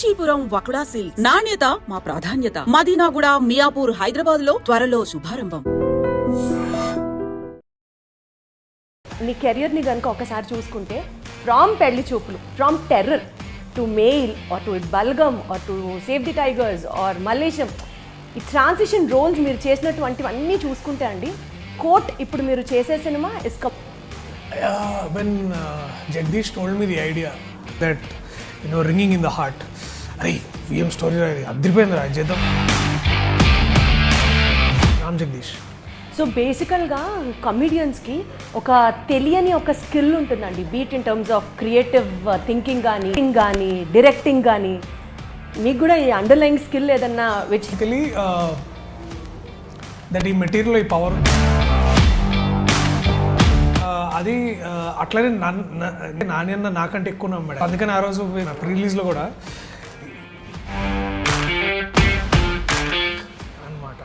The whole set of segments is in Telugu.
కాంచీపురం వకుడా సిల్క్స్ నాణ్యత మా ప్రాధాన్యత. మదీనాగూడ, మియాపూర్, హైదరాబాద్ లో త్వరలో శుభారంభం. నీ కెరియర్ని కనుక ఒకసారి చూసుకుంటే from Pelli Choopulu, from Terror to Mail or to Balagam or to Save the Tigers or Mallesham, ఈ ట్రాన్సిషన్ రోల్స్ మీరు చేసినటువంటివన్నీ చూసుకుంటే అండి, కోట్ ఇప్పుడు మీరు చేసే cinema is when Jagdish told me the idea that ringing in the heart, అరే VM స్టోరీ అదిరిపోయిందిరా చేద్దాం. రామ్ జగదీష్. సో బేసికల్గా కమిడియన్స్కి ఒక తెలియని ఒక స్కిల్ ఉంటుందండి, be it in terms of creative thinking కానీ డైరెక్టింగ్ కానీ. మీకు కూడా ఈ అండర్లైన్ స్కిల్ ఏదన్నా బేసికలీ దట్ ఈ మెటీరియల్ ఈ పవర్ అది అట్లనే నాని అన్న నాకంటే ఎక్కువ నమ్మాడు. అందుకని ఆ రోజు ప్రీ రిలీజ్లో కూడా అనమాట.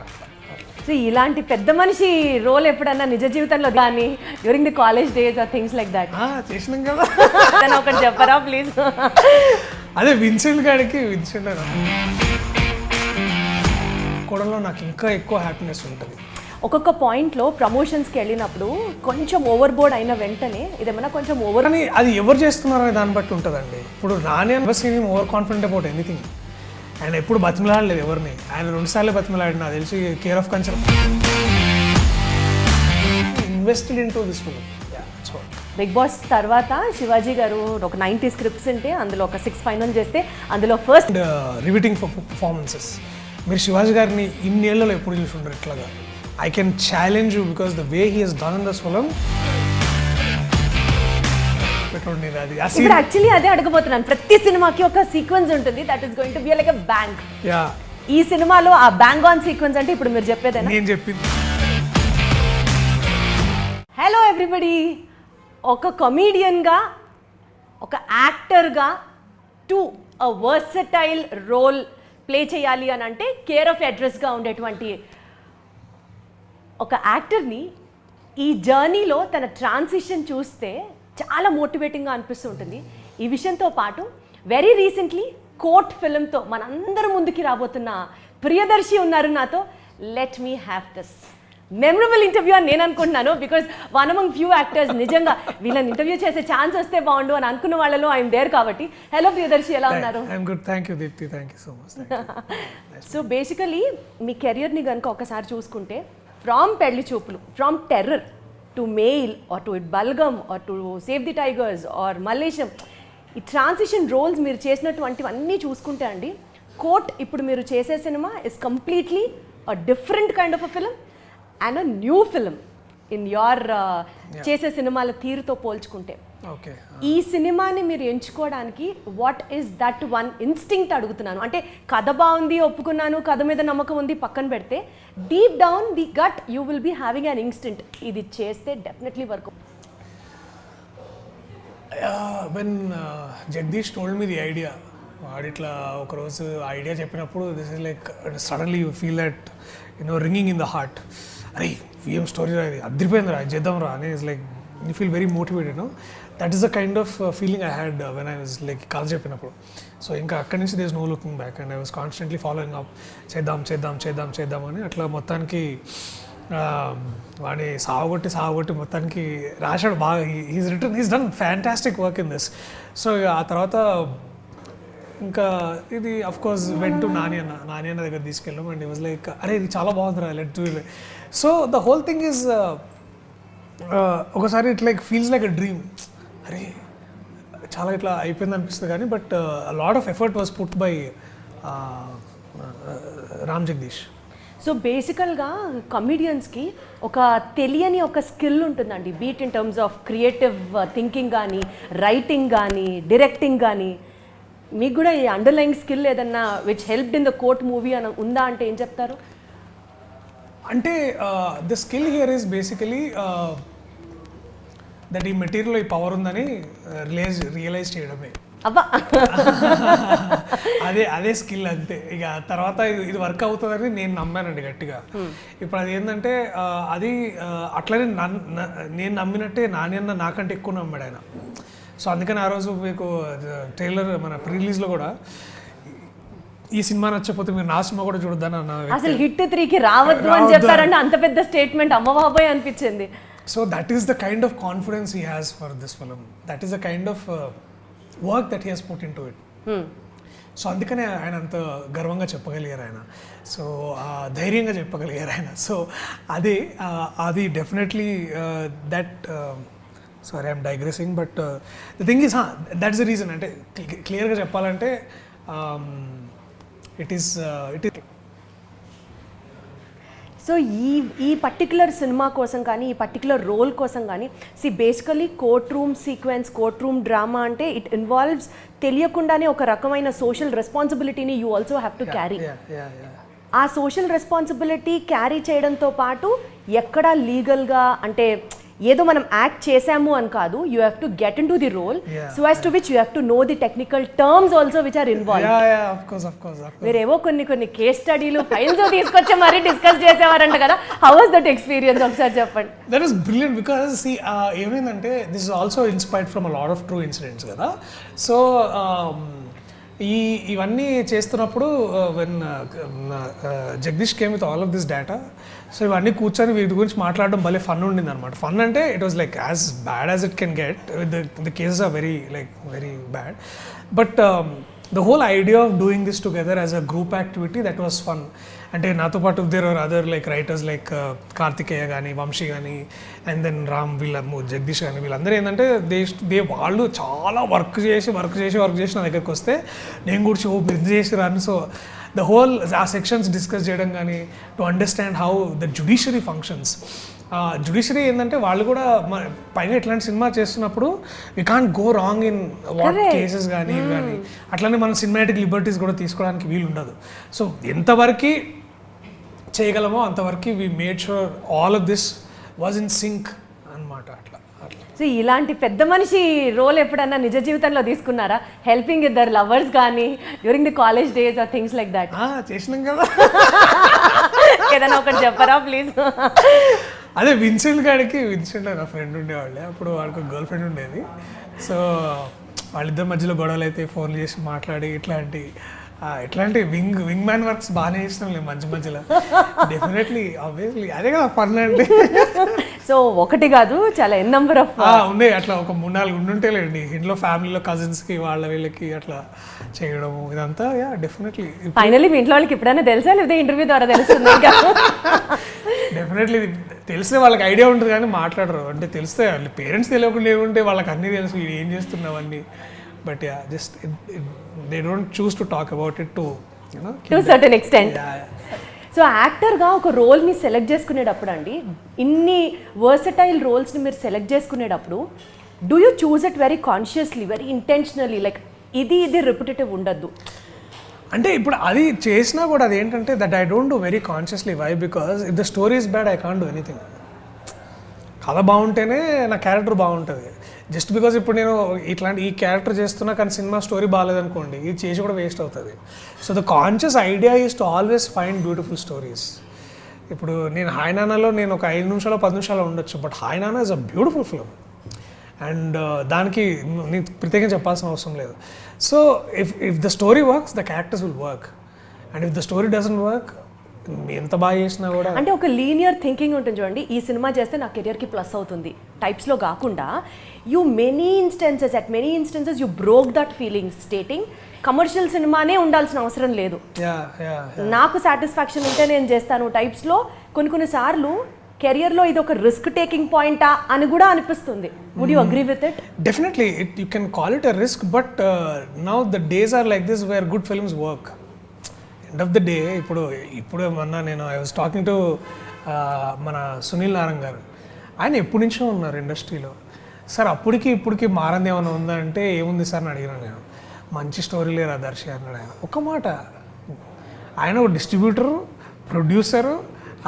సో ఇలాంటి పెద్ద మనిషి రోల్ ఎప్పుడన్నా నిజ జీవితంలో కానీ during the college days or things like that చేసినాం కదా. ఒకటి చెప్పరా ప్లీజ్. అదే విన్సెంట్ గారికి కూడలో నాకు ఇంకా ఎక్కువ హ్యాపీనెస్ ఉంటుంది. ఒక్కొక్క పాయింట్లో ప్రమోషన్స్కి వెళ్ళినప్పుడు కొంచెం ఓవర్ బోర్డ్ అయిన వెంటనే ఇదేమన్నా కొంచెం ఓవర్ అని అది ఎవరు చేస్తున్నారనే దాన్ని బట్టి ఉంటుందండి. ఇప్పుడు Nani over confident about anything. ఆయన ఎప్పుడు బతిమలాడలేదు ఎవరిని. ఆయన 2 సార్లు బతిమలాడి నాకు తెలిసి care of concern invested into this film. Bigg Boss తర్వాత శివాజీ గారు ఒక 90 స్క్రిప్ట్స్ ఉంటే అందులో ఒక 6 ఫైనల్ చేస్తే అందులో ఫస్ట్ రివిటింగ్ పర్ఫార్మెన్సెస్. మీరు శివాజీ గారిని ఇన్నేళ్లలో ఎప్పుడు చూసి ఉండరు ఇట్లాగా. I can challenge you because the way he has done in this film. ఇప్పుడు యాక్చువల్లీ అదే అడగబోతున్నాను. ప్రతి సినిమాకి ఒక సీక్వెన్స్ ఉంటుంది, that is going to be like a bang. ఈ సినిమాలో ఆ బ్యాంగ్ ఆన్ సీక్వెన్స్ అంటే ఇప్పుడు మీరు చెప్పేదేనా? నేను చెప్పింది. హలో ఎవ్రీబడి, ఒక కమీడియన్గా, ఒక యాక్టర్గా to a versatile role play చేయాలి అని అంటే కేర్ ఆఫ్ అడ్రస్గా ఉండేటువంటి ఒక యాక్టర్ని ఈ జర్నీలో తన ట్రాన్సిషన్ చూస్తే చాలా మోటివేటింగ్గా అనిపిస్తూ ఉంటుంది. ఈ విషయంతో పాటు వెరీ రీసెంట్లీ కోట్ ఫిల్మ్తో మనందరం ముందుకి రాబోతున్న ప్రియదర్శి ఉన్నారు నాతో. Let me have this memorable interview అని నేను అనుకుంటున్నాను. Because one among few actors నిజంగా వీళ్ళని ఇంటర్వ్యూ చేసే ఛాన్స్ వస్తే బాగుండు అని అనుకున్న వాళ్ళలో ఐఎమ్ దేర్ కాబట్టి. హలో ప్రియదర్శి, ఎలా ఉన్నారు? సో బేసికలీ మీ కెరియర్ని కనుక ఒకసారి చూసుకుంటే from Pelli Choopulu, from Terror to Mail or to Balagam or to Save the Tigers or Mallesham, ఈ ట్రాన్సిషన్ రోల్స్ మీరు చేసినటువంటివన్నీ చూసుకుంటే అండి, కోట్ ఇప్పుడు మీరు చేసే cinema is completely a different kind of a film and a new film in your చేసే సినిమాల తీరుతో పోల్చుకుంటే. ఈ సినిమాని మీరు ఎంచుకోవడానికి what is that one instinct అడుగుతున్నాను. అంటే కథ బాగుంది, ఒప్పుకున్నాను, కథ మీద నమ్మకం ఉంది పక్కన పెడితే, deep down the gut you will be having an instinct, ఇది చేస్తే definitely work. When Jagadish told me the idea, వాడు ఇట్లా ఒకరోజు ఐడియా చెప్పినప్పుడు this is like suddenly you feel that ringing in the heart, అరే VM స్టోరీ అదిరిపోయిందిరా చేద్దాంరా అని. Is like you feel very motivated. That is the kind of feeling I had when I was like కథ చెప్పినప్పుడు. సో ఇంకా అక్కడి నుంచి there is no looking back and I was constantly following up, చేద్దాం అని. అట్లా మొత్తానికి వాడిని సాగొట్టి మొత్తానికి రాశాడు బాగా. He's done fantastic work in this. So ఆ తర్వాత ఇంకా ఇది of course went to Nani అన్న దగ్గర తీసుకెళ్ళాం అండ్ ఈ వాజ్ లైక్ అరే ఇది చాలా బాగుందిరా, let do it. So the whole thing is ఒకసారి it like feels like a dream. అరే చాలా ఇట్లా అయిపోయింది అనిపిస్తుంది కానీ but lot of effort was put by Ram Jagadeesh. So బేసికల్గా కమిడియన్స్కి ఒక తెలియని ఒక స్కిల్ ఉంటుందండి, be it in terms of creative thinking కానీ రైటింగ్ కానీ డైరెక్టింగ్ కానీ. మీకు కూడా ఈ అండర్లైన్ స్కిల్ ఏదన్నా which helped in the Court movie అని ఉందా అంటే ఏం చెప్తారు? అంటే the skill here is basically that ఈ మెటీరియల్ ఈ పవర్ ఉందని రియలైజ్ చేయడమే. అబ్బా అదే స్కిల్ అంతే. ఇక తర్వాత ఇది వర్క్ అవుతుందని నేను నమ్మానండి గట్టిగా. ఇప్పుడు అది ఏంటంటే అది అట్లనే నేను నమ్మినట్టే నాని అన్న నాకంటే ఎక్కువ నమ్మాడు ఆయన. సో అందుకని ఆ రోజు మీకు ట్రైలర్ మన ప్రీ రిలీజ్లో కూడా ఈ సినిమా నచ్చకపోతే మీరు నా సినిమా కూడా చూడొద్దని అన్న వ్యక్తి. అసలు హిట్ 3కి రావద్దు అని చెప్పారంటే అంత పెద్ద స్టేట్మెంట్ అమ్మ బాబాయ్ అనిపించింది. So that is the kind of confidence he has for this film. That is the kind of work that he has put into it. So అందుకనే ఆయన అంత గర్వంగా చెప్పగలిగారు ఆయన. సో ధైర్యంగా చెప్పగలిగారు ఆయన. సో అది definitely that sorry I'm digressing but the thing is that's the reason. అంటే క్లియర్గా చెప్పాలంటే ఇట్ ఈస్ సో ఈ పర్టికులర్ సినిమా కోసం కానీ ఈ పర్టికులర్ రోల్ కోసం కానీ basically courtroom sequence, courtroom drama అంటే ఇట్ ఇన్వాల్వ్స్ తెలియకుండానే ఒక రకమైన సోషల్ రెస్పాన్సిబిలిటీని you also have to carry. ఆ సోషల్ రెస్పాన్సిబిలిటీ క్యారీ చేయడంతో పాటు ఎక్కడ లీగల్గా అంటే ఏదో మనం యాక్ట్ చేసాము అని కాదు, you have to get into the role so as to which you have to know the technical terms also which are involve. మీరేవో కొన్ని కేస్ స్టడీలు ఫైల్స్ తీసుకొచ్చి మరీ డిస్కస్ చేసేవారంట కదా, హౌ వాస్ దట్ ఎక్స్పీరియన్స్ ఒకసారి చెప్పండి. దట్ ఈస్ బ్రిలియంట్ బికాస్ ఏమైందంటే this is also inspired from a lot of true incidents కదా. సో ఇవన్నీ చేస్తున్నప్పుడు when Jagadish came with all of this data, so ఇవన్నీ కూర్చొని వీటి గురించి మాట్లాడడం భలే ఫన్ ఉండింది అనమాట. ఫన్ అంటే it was like as bad as it can get, the cases are very bad, but the whole idea of doing this together as a group activity that was fun. అంటే నాతో పాటు there are other like writers like Karthikeya కానీ, వంశీ కానీ, అండ్ దెన్ రామ్, జగదీష్ కానీ, వీళ్ళందరూ ఏంటంటే వాళ్ళు చాలా వర్క్ చేసి నా దగ్గరికి వస్తే నేను కూడా మీరు చేసి రాను. సో ద హోల్ ఆ సెక్షన్స్ డిస్కస్ చేయడం కానీ, to understand how the judiciary functions. Judiciary ఏంటంటే వాళ్ళు కూడా పైన ఇట్లాంటి సినిమా చేస్తున్నప్పుడు we can't go wrong in what cases కానీ ఇవి కానీ, అట్లనే మనం సినిమాటిక్ లిబర్టీస్ కూడా తీసుకోవడానికి వీలు ఉండదు. సో ఎంతవరకు చేయగలమో అంతవరకు we made sure all of this was in sync అనమాట. అట్లా సో ఇలాంటి పెద్ద మనిషి రోల్ ఎప్పుడన్నా నిజ జీవితంలో తీసుకున్నారా? హెల్పింగ్ ఇద్దరు లవర్స్ కానీ during the college days or things like that? చేసినాం కదా. ఏదైనా ఒకటి చెప్పరా ప్లీజ్? అదే విన్సెంట్ నా ఫ్రెండ్ ఉండేవాళ్ళే, అప్పుడు వాడికి గర్ల్ ఫ్రెండ్ ఉండేది. సో వాళ్ళిద్దరి మధ్యలో గొడవలు అయితే ఫోన్లు చేసి మాట్లాడి ఇట్లాంటి వింగ్ మ్యాన్ వర్క్స్ బాగానే చేసినాం లేదు మధ్యలో. డెఫినెట్లీ ఆబ్వియస్లీ అదే కదా ఫన్ అంటే. సో ఒకటి కాదు, చాలా ఎన్ నెంబర్ ఆఫ్ ఉన్నాయి అట్లా, ఒక 3-4 ఉండుంటే లేండి ఇంట్లో ఫ్యామిలీలో కజిన్స్కి వీళ్ళకి అట్లా చేయడము ఇదంతా. డెఫినెట్లీ ఫైనల్లీ మీ ఇంట్లో వాళ్ళకి ఎప్పుడైనా తెలుసా లేదా ఇంటర్వ్యూ ద్వారా తెలుస్తుంది? డెఫినెట్లీ తెలిస్తే వాళ్ళకి ఐడియా ఉంటుంది కానీ మాట్లాడరు. అంటే తెలిస్తే వాళ్ళ పేరెంట్స్ తెలియకుండా ఏముంటే వాళ్ళకి అన్నీ తెలుసు ఏం చేస్తున్నావన్నీ. But just they don't choose to talk about it to certain extent. So యాక్టర్గా ఒక రోల్ని సెలెక్ట్ చేసుకునేటప్పుడు అండి, ఇన్ని వర్సటైల్ రోల్స్ని మీరు సెలెక్ట్ చేసుకునేటప్పుడు do you choose it very consciously, very intentionally, like ఇది రిపిటేటివ్ ఉండద్దు అంటే? ఇప్పుడు అది చేసినా కూడా అది ఏంటంటే that I don't do very consciously. Why? Because if the story is bad I can't do anything. కథ బాగుంటేనే నా క్యారెక్టర్ బాగుంటుంది. జస్ట్ బికాజ్ ఇప్పుడు నేను ఈ క్యారెక్టర్ చేస్తున్నా కానీ సినిమా స్టోరీ బాగాలేదనుకోండి, ఇది చేసి కూడా వేస్ట్ అవుతుంది. So the conscious idea is to always find beautiful stories. ఇప్పుడు నేను హాయ్ నానాలో నేను ఒక 5 నిమిషాలు 10 నిమిషాలు ఉండొచ్చు, బట్ హాయ్ నానా is a beautiful film and దానికి నేను ప్రత్యేకంగా చెప్పాల్సిన అవసరం లేదు. So if the story works the characters will work, and if the story doesn't work ఎంత బాగా చేసినా కూడా. అంటే ఒక లీనియర్ థింకింగ్ ఉంటుంది చూడండి, ఈ సినిమా చేస్తే నా కెరియర్కి ప్లస్ అవుతుంది టైప్స్లో కాకుండా at many instances you broke that feeling stating commercial సినిమానే ఉండాల్సిన అవసరం లేదు, నాకు సాటిస్ఫాక్షన్ ఉంటే నేను చేస్తాను టైప్స్లో. కొన్ని సార్లు కెరియర్లో ఇది ఒక రిస్క్ టేకింగ్ పాయింటా అని కూడా అనిపిస్తుంది. Would you agree with it? Definitely you can call it a risk, but now the days are like this where good films work. End of the day ఇప్పుడు మొన్న నేను ఐ వాజ్ టాకింగ్ టు మన సునీల్ నారాయణ గారు. ఆయన ఎప్పటి నుంచో ఉన్నారు ఇండస్ట్రీలో. సార్ అప్పటికి ఇప్పటికి మారంది ఏమైనా ఉందా అంటే ఏముంది సార్ అని అడిగినాను నేను. మంచి స్టోరీ లేరా దర్శి అన్నాడు ఆయన. ఒక్క మాట, ఆయన ఒక డిస్ట్రిబ్యూటరు, ప్రొడ్యూసరు,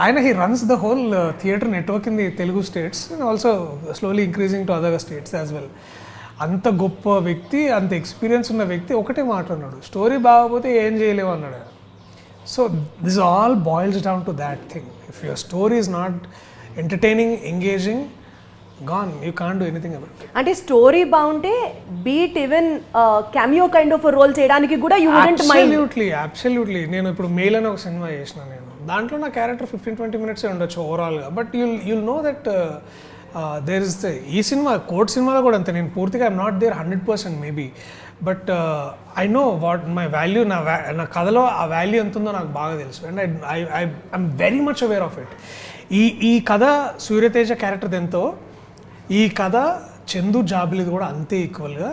ఆయన he runs the whole theatre network in the Telugu states and also slowly increasing to other states as well. అంత గొప్ప వ్యక్తి, అంత ఎక్స్పీరియన్స్ ఉన్న వ్యక్తి ఒకటే మాట అన్నాడు, స్టోరీ బాగపోతే ఏం చేయలేవు అన్నాడు. So this all boils down to that thing. If your story is not entertaining, engaging, gone, you can't do anything about. అంటే స్టోరీ బాగుంటే beat even cameo kind of role చేయడానికి కూడా యూ వుడెంట్ మైండ్. అబ్సల్యూట్లీ. నేను ఇప్పుడు మెయిల్ అని ఒక సినిమా చేసిన, నేను దాంట్లో నా క్యారెక్టర్ 15-20 minutes ఉండొచ్చు ఓవరాల్గా, but you'll know that there is ఈ సినిమా కోర్ట్ సినిమాలో కూడా అంతే. నేను పూర్తిగా I'm not there 100% maybe, but I know what my value. నా కథలో ఆ వాల్యూ ఎంత ఉందో నాకు బాగా తెలుసు, and I'm very much aware of it. ఈ కథ సూర్యతేజ క్యారెక్టర్ ఎంతో, ఈ కథ చందు జాబిలిది కూడా అంతే ఈక్వల్గా.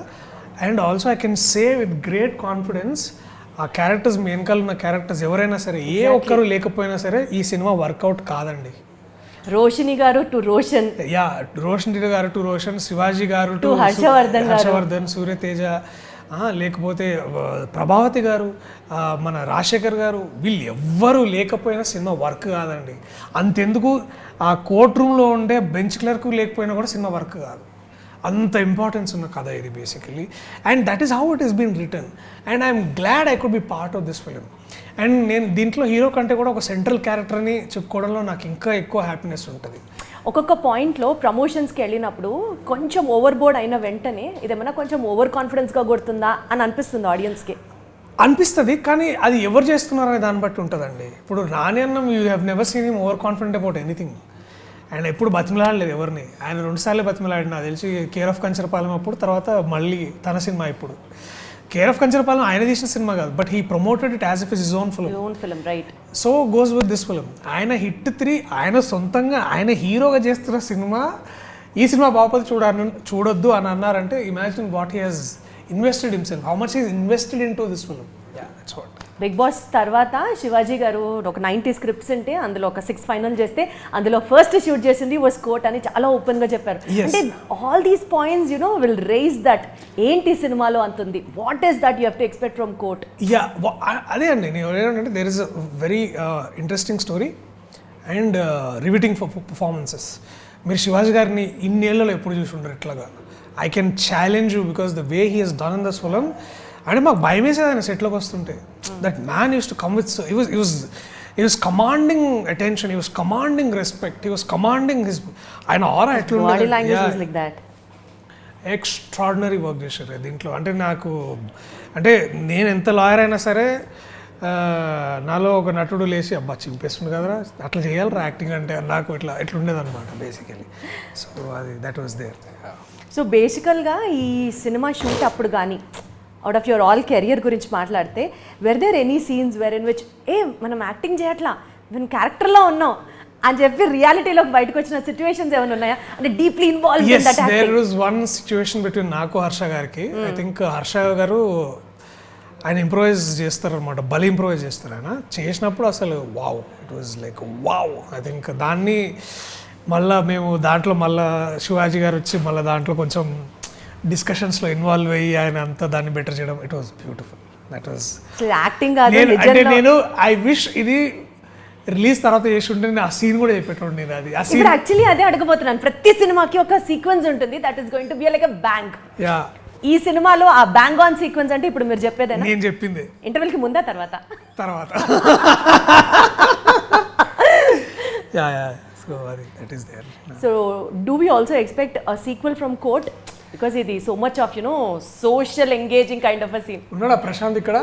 And also I can say with great confidence, ఆ క్యారెక్టర్స్, మీ వెనకాల ఉన్న క్యారెక్టర్స్ ఎవరైనా సరే, ఏ ఒక్కరు లేకపోయినా సరే ఈ సినిమా వర్కౌట్ కాదండి. రోషిని గారు టు రోషన్, యా, రోషని గారు టు రోషన్, శివాజీ గారు టు హర్షవర్ధన్, సూర్యతేజ, లేకపోతే ప్రభావతి గారు, మన రాజశేఖర్ గారు, వీళ్ళు ఎవ్వరూ లేకపోయినా సినిమా వర్క్ కాదండి. అంతెందుకు ఆ కోర్ట్ రూమ్లో ఉండే బెంచ్ క్లర్క్ లేకపోయినా కూడా సినిమా వర్క్ కాదు. అంత ఇంపార్టెన్స్ ఉన్న కథ ఇది basically, and that is how it is been written, and I'm glad I could be part of this film. And నేను దీంట్లో హీరో కంటే కూడా ఒక సెంట్రల్ క్యారెక్టర్ని చెప్పుకోవడంలో నాకు ఇంకా ఎక్కువ హ్యాపీనెస్ ఉంటుంది. ఒక్కొక్క పాయింట్లో ప్రమోషన్స్కి వెళ్ళినప్పుడు కొంచెం ఓవర్ బోర్డ్ అయిన వెంటనే ఇదేమన్నా కొంచెం ఓవర్ కాన్ఫిడెన్స్గా కొడుతుందా అని అనిపిస్తుంది ఆడియన్స్కి. అనిపిస్తుంది, కానీ అది ఎవరు చేస్తున్నారనే దాన్ని బట్టి ఉంటుందండి. ఇప్పుడు నాని అన్నం you have never seen him over confident about anything. ఆయన ఎప్పుడు బతిమలాడలేదు ఎవరిని. ఆయన 2 సార్లు బతిమలాడిన, నాకు తెలిసి కేర్ ఆఫ్ కంచరపాలెం అప్పుడు, తర్వాత మళ్ళీ తన సినిమా ఇప్పుడు. కేర్ ఆఫ్ కంచరపాలెం ఆయన తీసిన సినిమా కాదు, but he promoted it as if is his own film, right. So goes with this film. ఆయన హిట్ 3, ఆయన సొంతంగా ఆయన హీరోగా చేస్తున్న సినిమా, ఈ సినిమా బాపతి చూడొద్దు అని అన్నారంటే imagine what he has invested himself, how much is invested into this film. Yeah, that's what. Bigg Boss తర్వాత శివాజీ గారు ఒక 90 స్క్రిప్ట్స్ ఉంటే అందులో ఒక 6 ఫైనల్ చేస్తే అందులో ఫస్ట్ షూట్ చేసింది వాస్ కోర్ట్ అని చాలా ఓపెన్గా చెప్పారు. అంటే all these points you know will rise that ఏంటి సినిమాలో అంతుంది, what is that you have to expect from Court. Yeah, అదే అండి. నేను ఏంటంటే there is a very interesting story and riveting performances. మీరు శివాజీ గారిని ఇన్నేళ్లలో ఎప్పుడు చూసి ఉండరు ఇట్లాగా. I can challenge you because the way he has done in this film. అంటే మాకు భయం వేసేది ఆయన సెట్లోకి వస్తుంటే. That man use to come with, he was commanding attention, he was commanding respect, he was commanding his, ఆయన ఆరా ఎట్లా ఉండేది, body language was like that. Extraordinary work చేశారు దీంట్లో. అంటే నాకు, అంటే నేను ఎంత లాయర్ అయినా సరే నాలో ఒక నటుడు లేచి అబ్బా చింపేస్తుంది కదరా, అట్లా చేయాలరా యాక్టింగ్ అంటే, నాకు ఇట్లా ఉండేదన్నమాట బేసికలీ. సో అది దట్ వాస్ దేర్. సో బేసికల్గా ఈ సినిమా షూట్ అప్పుడు కానీ out of your all career గురించి మాట్లాడితే, were there any scenes were in which మనం యాక్టింగ్ చేయట్లా, మేము క్యారెక్టర్లో ఉన్నాం అని చెప్పి రియాలిటీలోకి బయటకు వచ్చిన సిచ్యువేషన్స్ ఏమైనా ఉన్నాయా? అంటే deeply involve in that acting. There was one situation between నాకు హర్ష గారికి. ఐ థింక్ హర్ష గారు ఆయన ఇంప్రూవైజ్ చేస్తారనమాట, బలి ఇంప్రూవైజ్ చేస్తారు. ఆయన చేసినప్పుడు అసలు wow, it was like wow. I think దాన్ని మళ్ళీ మేము దాంట్లో మళ్ళీ శివాజీ గారు వచ్చి మళ్ళీ దాంట్లో కొంచెం డిస్కషన్స్లో ఇన్వాల్వ్ అయ్యి ఆయన అంతా దాన్ని బెటర్ చేయడం, it was beautiful. That was acting. అంటే నేను ఐ విష్ ఇది రిలీజ్ తర్వాత చేసి ఉంటే నేను ఆ సీన్ కూడా చెప్పేటోండి. నేను అది ఆ సీన్ యాక్చువల్లీ అదే అడగబోతున్నాను. ప్రతి సినిమాకి ఒక సీక్వెన్స్ ఉంటుంది, that is going to be like a bang. Yeah, ఈ సినిమాలో ఆ బ్యాంగ్ ఆన్ సీక్వెన్స్ అంటే ఇప్పుడు మీరు చెప్పేదేనా? నేను చెప్పింది ఇంటర్వెల్కి ముందా తర్వాత? యా యా, సో అది that is there. So do we also expect a sequel from Court? Because ఇది so much of you know social engaging kind of a scene. ఉన్నాడా ప్రశాంత్ ఇక్కడ?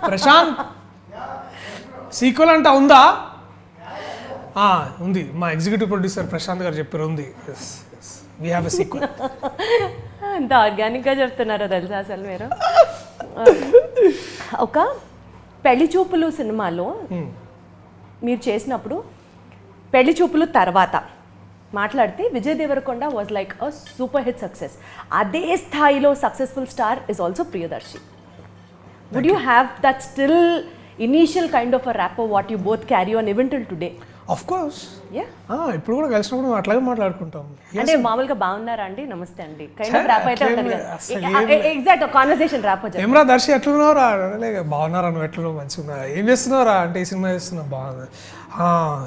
ప్రశాంత్, సీక్వెల్ అంటే ఉందా? ఉంది, మా ఎగ్జిక్యూటివ్ ప్రొడ్యూసర్ ప్రశాంత్ గారు చెప్పారు ఉంది. We have a sequel. ఎంత ఆర్గానిక్గా చెప్తున్నారో తెలుసా అసలు మీరు. ఒక పెళ్లి చూపులు సినిమాలో మీరు చేసినప్పుడు పెళ్లి చూపులు తర్వాత మాట్లాడితే Vijay Deverakonda was like a super hit success. అదే స్థాయిలో successful star is also Priyadarshi. Would you have that still initial kind of a rapport what you both carry on even till today? Of course. Yeah, ఇప్పుడు కూడా కలిసినప్పుడు మేము అట్లాగే మాట్లాడుకుంటాం. అంటే మామూలుగా బాగున్నారా అండి, నమస్తే అండి కైండ్ ఆఫ్ ర్యాప్ అయితే ఉంటుంది కదా. ఎగ్జాక్ట్ కాన్వర్సేషన్ ర్యాప్ వచ్చేది. ఏమరా దర్శి ఎట్లున్నావురా? బాగున్నారా, నువ్వు ఎట్లున్నావు? మంచిగా. ఏం చేస్తున్నావురా అంటే ఈ సినిమా చేస్తున్నా. బాగుంది.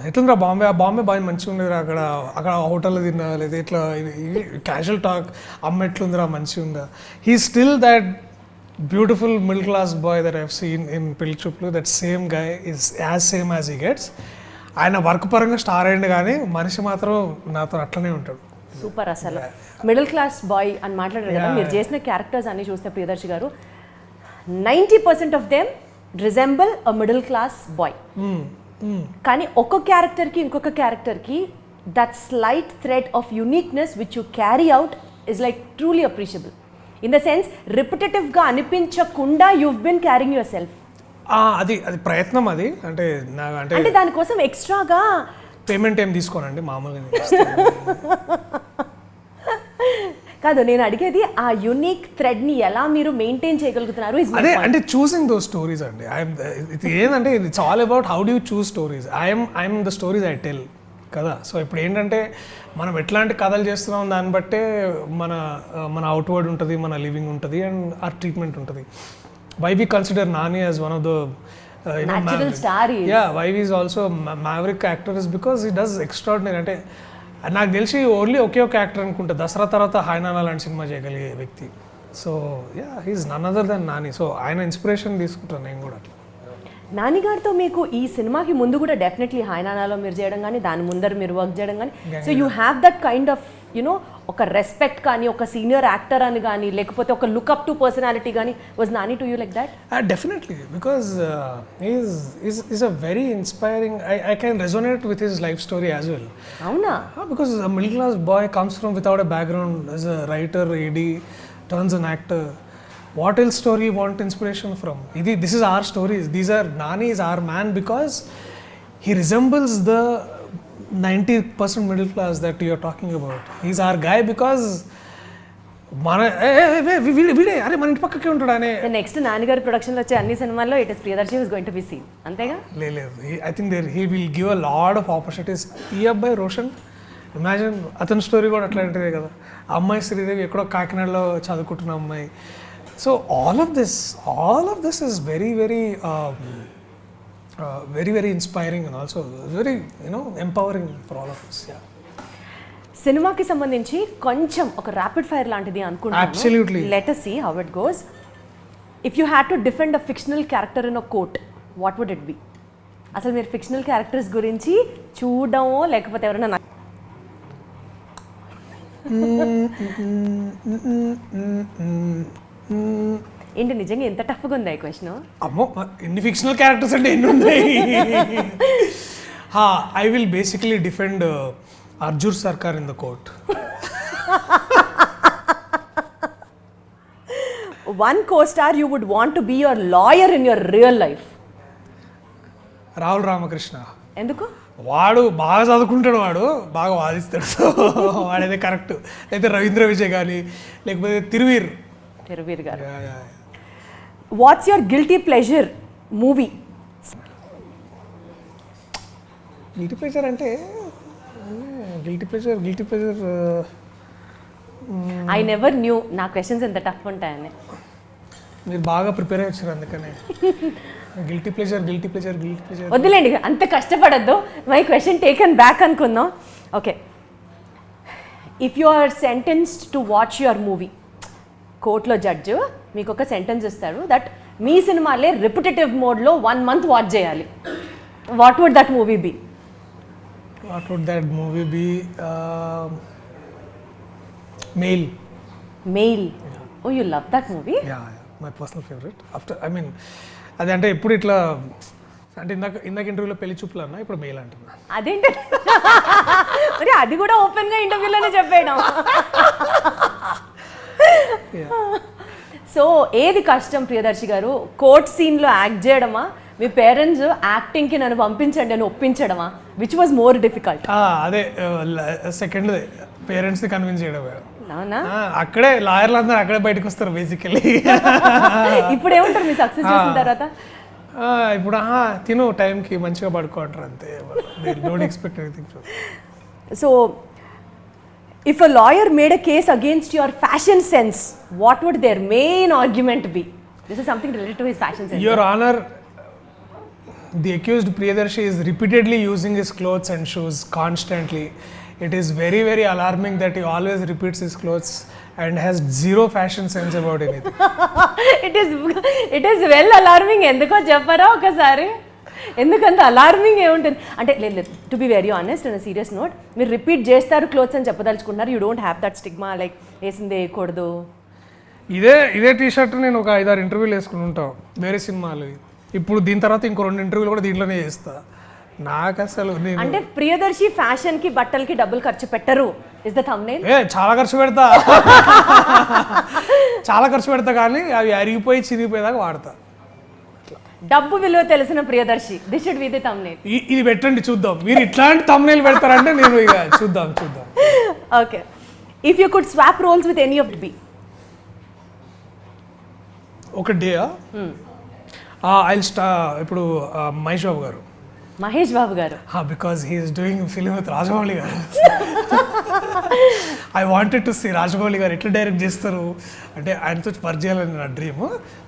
ఎట్లుందిరా బాంబే? బాంబే బాగా మంచిగా ఉండేదిరా. అక్కడ హోటల్లో తిన్నా, లేదా ఇట్లా క్యాజువల్ టాక్. అమ్మ ఎట్లుందిరా, మంచిగా ఉందా? He still that beautiful middle class boy that I have seen in Pelli Choopulu. That same guy is as same as he gets. ఆయన వర్క్ పరంగా స్టార్ అయ్యిండు, కానీ మనిషి మాత్రం నాతో అట్లనే ఉంటాడు. సూపర్ అసలు మిడిల్ క్లాస్ బాయ్ అని మాట్లాడారు కదా, మీరు చేసిన క్యారెక్టర్స్ అన్ని చూస్తే ప్రియదర్శి గారు 90% of them resemble a middle class boy. కానీ ఒక క్యారెక్టర్కి ఇంకొక క్యారెక్టర్కి that slight thread of uniqueness which you carry out is like truly appreciable. In the sense రిపిటేటివ్గా అనిపించకుండా you've been carrying yourself. అది ప్రయత్నం, అది అంటే అంటే దానికోసం ఎక్స్ట్రాగా పేమెంట్ ఏం తీసుకోనండి, మామూలుగా కాదు. నేను అడిగేది ఆ యూనిక్ థ్రెడ్ని ఎలా మీరు మెయింటైన్ చేయగలుగుతున్నారు. అదే అంటే చూసింగ్ దోస్ స్టోరీస్ అండి. ఇది ఏంటంటే it's all about how do you choose stories. I'm the stories I tell కదా. సో ఇప్పుడు ఏంటంటే మనం ఎట్లాంటి కథలు చేస్తున్నాం దాన్ని బట్టే మన అవుట్వర్డ్ ఉంటుంది, మన లివింగ్ ఉంటుంది, అండ్ ఆర్ ట్రీట్మెంట్ ఉంటుంది. Why we consider Nani as one of the natural star. Why we is also maverick actor is because he does extraordinary. అంటే నాకు తెలిసి ఓన్లీ ఒకే ఒక యాక్టర్ అనుకుంటా దసరా తర్వాత హాయనానా లాంటి సినిమా చేయగలిగే వ్యక్తి. So he's none other than Nani. So ఆయన ఇన్స్పిరేషన్ తీసుకుంటాను నేను కూడా. నాని గారితో మీకు ఈ సినిమాకి ముందు కూడా డెఫినెట్లీ హాయనానాలో మీరు చేయడం కానీ, దాని ముందర మీరు వర్క్ చేయడం కానీ, so you have that kind of you know ఒక రెస్పెక్ట్ కానీ, ఒక సీనియర్ యాక్టర్ అని కానీ, లేకపోతే ఒక లుక్అప్ టు పర్సనాలిటీ కానీ, was Nani to you like that? Definitely, because he's a very inspiring. I can resonate with his life story as well. అవునా? Because a middle class boy comes from without a background as a writer, AD, turns an actor. What else story you want inspiration from? This is our stories. Nani is our man because he resembles the 90% middle class that you are talking about. He's our guy because వీడే అరే మన ఇంటి పక్కకే ఉంటాడు అనే. నెక్స్ట్ నాన్నగారి ప్రొడక్షన్లో వచ్చే అన్ని సినిమాల్లో it is Priyadarshi is going to be seen, అంతేగా? లేదు, I think he will give a lot of opportunities. ఈ అబ్బాయి రోషన్, ఇమాజిన్ అతని స్టోరీ కూడా అట్లాంటిదే కదా. అమ్మాయి శ్రీదేవి ఎక్కడో కాకినాడలో చదువుకుంటున్న అమ్మాయి. So all of this is very very inspiring and also very empowering for all of us. Yeah. సినిమాకి సంబంధించి కొంచెం ఒక ర్యాపిడ్ ఫైర్ లాంటిది అనుకుంటున్నాను. Absolutely. Let us see how it goes. If you had to defend a fictional character in a quote, what would it be? అసలు మీరు ఫిక్షనల్ క్యారెక్టర్స్ గురించి చూడడమో లేకపోతే ఎవరైనా ఏంటి నిజంగా ఎంత టఫ్గా ఉంది ఈ క్వశ్చన్? అమ్మో, ఎన్ని ఫిక్షనల్ క్యారెక్టర్స్ అంటే ఎన్ని ఉన్నాయి. I will basically defend Arjun Sarkar in the court. One co-star you would want to be your lawyer in your real life? Rahul Ramakrishna. ఎందుకు? వాడు బాగా చదువుకుంటాడు, వాడు బాగా వాదిస్తాడు. సో వాడైతే కరెక్ట్. లేకపోతే రవీంద్ర విజయ్ కానీ, లేకపోతే తిరువీర్ గారు. What's your guilty pleasure movie? Guilty pleasure అంటే guilty pleasure I never knew నా క్వశ్చన్స్ ఎంత టఫ్ ఉంటాయని. మీరు బాగా ప్రిపేర్ అయ్యి వచ్చారు అందుకనే. గిల్టీ ప్లెజర్ వద్దులేండి, అంత కష్టపడద్దు. మై క్వశ్చన్ టేకన్ బ్యాక్ అనుకుందాం. Okay, if you are sentenced to watch your movie, కోర్టులో జడ్జ్ మీకు ఒక సెంటెన్స్ ఇస్తారు దట్ మీ సినిమాలే రిపిటేటివ్ మోడ్లో 1 month వాచ్ చేయాలి. What would that movie be? Mail. Oh, you love that movie? My personal favourite. అది అంటే ఎప్పుడు ఇట్లా అంటే ఇందాక ఇంటర్వ్యూలో పెళ్లి చూపులు అన్నా, ఇప్పుడు మెయిల్ అంటున్నా. అదేంటి మరి అది కూడా ఓపెన్గా ఇంటర్వ్యూలోనే చెప్పేయడం. సో ఏది కష్టం ప్రియదర్శి గారు, కోర్ట్ సీన్లో యాక్ట్ చేయడమా, మీ పేరెంట్స్ యాక్టింగ్కి నన్ను పంపించండి అని ఒప్పించడమా? Which was more difficult? అదే సెకండ్, పేరెంట్స్ని కన్విన్స్ చేయడం. అవునా? అక్కడే లాయర్లు అందరూ అక్కడే బయటకు వస్తారు బేసికలీ. ఇప్పుడు ఏమంటారు మీ సక్సెస్ చేసిన తర్వాత? ఇప్పుడు తిను టైంకి మంచిగా పడుకోంటారు అంతే. Don't expect anything. So if a lawyer made a case against your fashion sense, what would their main argument be? This is something related to his fashion sense. Your Honor, the accused Priyadarshi is repeatedly using his clothes and shoes constantly. It is very very alarming that he always repeats his clothes and has zero fashion sense about anything. It is well alarming. ఎందుకో చెప్పరా ఒకసారి? ఎందుకంత అలార్మింగ్ ఏముంటుంది అంటే లేదు to be very honest and serious note మీరు రిపీట్ చేస్తారు క్లోత్స్ అని చెప్పదలుచుకున్నారు you don't have that stigma like వేసింది వేయకూడదు. ఇదే టీ షర్ట్ నేను ఒక 5-6 ఇంటర్వ్యూలు వేసుకుని ఉంటాను వేరే సినిమాలు. ఇప్పుడు దీని తర్వాత ఇంకో 2 ఇంటర్వ్యూలు కూడా దీంట్లోనే చేస్తా. నాకు అసలు అంటే ప్రియదర్శి ఫ్యాషన్ కి బట్టలకి డబ్బులు ఖర్చు పెట్టరు ఇస్ ద థంబ్నెయిల్. చాలా ఖర్చు పెడతా చాలా ఖర్చు పెడతా కానీ అవి అరిగిపోయి చిరిగిపోయేదాకా వాడతా. డబ్బు విలువ తెలిసిన Priyadarshi this should be the thumbnail. ఇది పెట్టండి చూద్దాం. మీరు ఇట్లాంటి థంబ్నెయిల్ పెడతారంటే నేను ఇక చూద్దాం. Okay if you could swap roles with any of be ఒక డే ఇప్పుడు మహేష్ బాబు గారు because he's doing film with Rajamouli గారు. I wanted to see Rajamouli గారు ఎట్లా డైరెక్ట్ చేస్తారు అంటే ఆయనతో వర్క్ చేయాలని నా డ్రీమ్.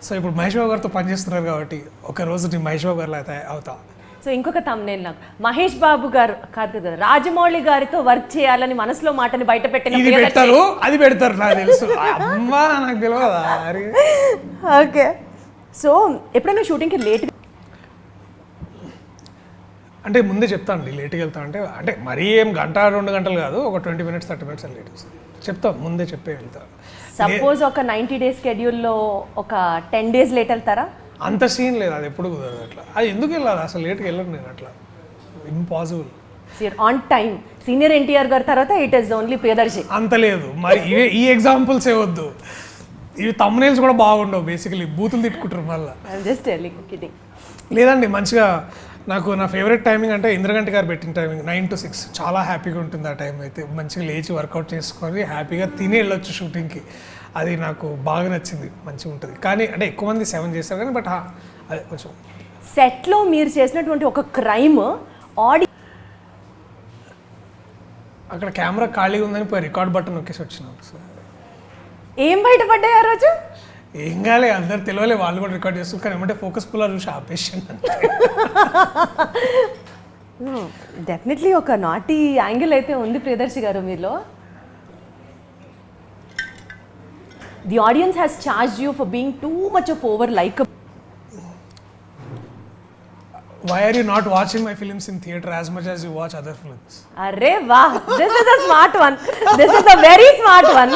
సో ఇప్పుడు మహేష్ బాబు గారితో పనిచేస్తున్నారు కాబట్టి ఒక రోజు నేను మహేష్ బాబు గారిలో అయితే అవుతా. సో ఇంకొక థంబ్నెయిల్ నాకు మహేష్ బాబు గారు కాదు కదా రాజమౌళి గారితో వర్క్ చేయాలని మనసులో మాటని బయట పెట్టిన ఇది పెడతారు అది పెడతారు నాకు తెలుసు. అమ్మా నాకు తెలియదా. ఓకే సో ఎప్పుడైనా షూటింగ్కి లేట్ అంటే ముందే చెప్తానండి లేట్గా వెళ్తా అంటే మరీ ఏం 1-2 గంటలు కాదు ఒక 20 minutes 30 minutes లేట్ చెప్తాం ముందే చెప్పే వెళ్తా. సపోజ్ ఒక 90 days షెడ్యూల్లో ఒక 10 days లేట్ వెళ్తారా? అంత సీన్ లేదు అది ఎప్పుడు కుదరదు అట్లా. అది ఎందుకు వెళ్ళాలి అసలు లేట్గా వెళ్ళను నేను అట్లా impossible. On time senior NTR గారి తర్వాత ఇట్ ఈస్ ఓన్లీ ప్రియదర్శి అంత లేదు మరి ఈ ఎగ్జాంపుల్స్ ఏ వద్దు. ఇవి తమ్నెయిల్స్ కూడా బాగుండవు బేసికలీ బూతులు తిట్టుకుంటారు మళ్ళీ. Just kidding. లేదండి మంచిగా నాకు నా ఫేవరెట్ టైమింగ్ అంటే ఇంద్రగంటి గారు పెట్టిన టైమింగ్ 9 to 6 చాలా హ్యాపీగా ఉంటుంది ఆ టైం అయితే. మంచిగా లేచి వర్కౌట్ చేసుకొని హ్యాపీగా తిని వెళ్ళొచ్చు షూటింగ్కి. అది నాకు బాగా నచ్చింది మంచిగా ఉంటుంది. కానీ అంటే ఎక్కువ మంది 7 చేస్తారు కానీ బట్ అదే కొంచెం సెట్లో మీరు చేసినటువంటి ఒక క్రైమ్ అక్కడ కెమెరా ఖాళీగా ఉందని పోయి రికార్డ్ బటన్ నొక్కేసి వచ్చినాం. ఏం బయటపడ్డాయి ఆ రోజు? ఏం కాలే అందరు తెలియలే వాళ్ళు కూడా రికార్డ్ చేస్తారు కానీ ఏమంటే ఫోకస్ పుల్లర్ చూసి ఆపేషన్. డెఫినెట్లీ ఒక నాటి యాంగిల్ అయితే ఉంది ప్రియదర్శి గారు మీలో. The audience has charged you for being too much of over like. Why are you not watching my films in theatre as much as you watch other films? Arre wow, this is a smart one. This is a very smart one.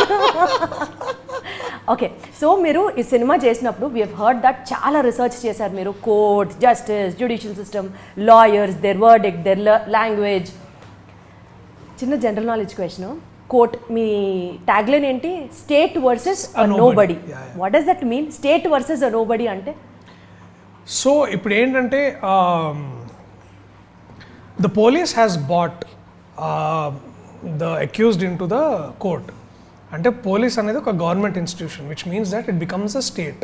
Okay so మీరు ఈ సినిమా చేసినప్పుడు వీ హెవ్ హర్డ్ దట్ చాలా రీసెర్చ్ చేశారు మీరు. Court, justice, judicial system, lawyers, their verdict, their language. చిన్న జనరల్ నాలెడ్జ్ క్వశ్చన్. కోర్ట్ మీ ట్యాగ్లైన్ ఏంటి? State versus nobody. What does that mean? State versus nobody అంటే సో ఇప్పుడు ఏంటంటే the police has bought the accused into the court. అంటే పోలీస్ అనేది ఒక government institution which means that it becomes a state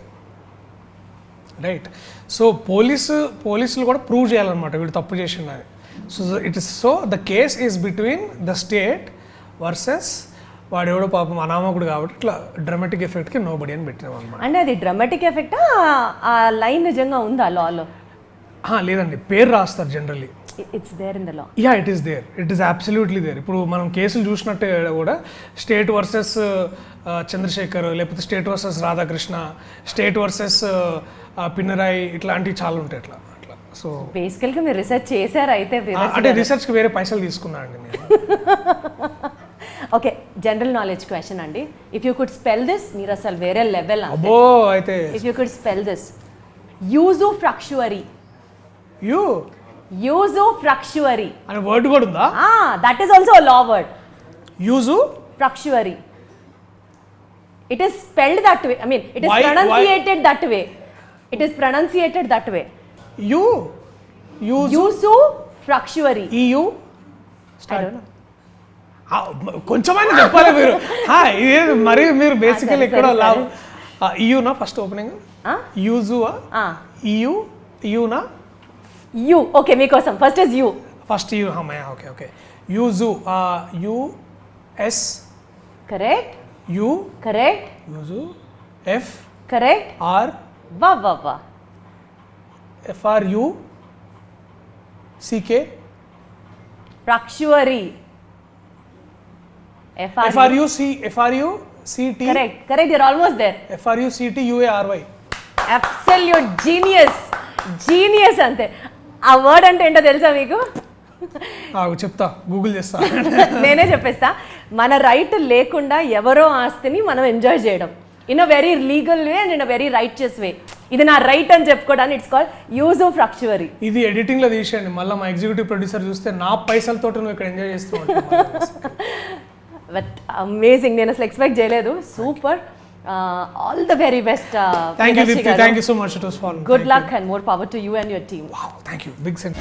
right. So పోలీసులు కూడా ప్రూవ్ చేయాలన్నమాట వీడు తప్పు చేసిండని. So it is so the case is between the state versus వాడెవడో పాపం అనామకుడు కాబట్టి ఇట్లా డ్రామాటిక్ ఎఫెక్ట్కి నోబడి అని పెట్టినాం అనమాట. అంటే అది డ్రామాటిక్ ఎఫెక్ట్ ఆ లైన్ నిజంగా ఉందా లాలో? లేదండి పేరు రాస్తారు generally. It's there in the law. Yeah it is there, it is absolutely there. ఇప్పుడు మనం కేసులు చూసినట్టే కూడా స్టేట్ వర్సెస్ చంద్రశేఖర్, లేకపోతే state versus Radhakrishna, state versus Pinarayi, ఇట్లాంటివి చాలా ఉంటాయి అట్లా. సో బేసికల్గా మీరు రీసెర్చ్ చేశారు అయితే? అంటే రీసెర్చ్కి వేరే పైసలు తీసుకున్నా అండి నేను. ఓకే జనరల్ నాలెడ్జ్ క్వశ్చన్ అండి. If you could spell this మీరు అసలు వేరే లెవెల్. అబ్బో అయితే if you could spell this usufructuary. Usufructuary అనే వర్డ్ కూడా ఉందా? That is also law word. Usufructuary. It is spelled that way. I mean it is pronounciated that way. It is pronounciated that way. Usufructuary. EU కొంచెమైనా చెప్పాలి మీరు. ఇదే మరి మీరు బేసికల్ ఎక్కడ యూనా ఫస్ట్ ఓపెనింగ్ యూజువా యూనా యూ. ఓకే మీకోసం first is U. First U హమ్మయ్య. ఓకే ఓకే యూజు US కరెక్ట్. U correct. యూజు F కరెక్ట్. R వా వా వా. FRU CK fructuary. FRU CT. Correct. You're almost there. FRU CT UARY. Absolute genius ante. ఆ వర్డ్ అంటే ఏంటో తెలుసా మీకు? చెప్తా, గూగుల్ చేస్తా. నేనే చెప్పేస్తా. మన రైట్ లేకుండా ఎవరో ఆస్తిని మనం ఎంజాయ్ చేయడం in a very legal way and in a very righteous way. ఇది నా రైట్ అని చెప్పుకోవడానికి it's called use of fructuary. ఇది ఎడిటింగ్ లో తీసేయండి, మళ్ళీ మా ఎగ్జిక్యూటివ్ ప్రొడ్యూసర్ చూస్తే నా పైసలతో నువ్వు ఇక్కడ ఎంజాయ్ చేస్తూ ఉంటావు. బట్ అమేజింగ్, నేను అసలు ఎక్స్పెక్ట్ చేయలేదు. Super, all the very best. Thank you Deepti, thank you so much. It was fun. Good luck and more power to you and your team. Wow, thank you. Big sense.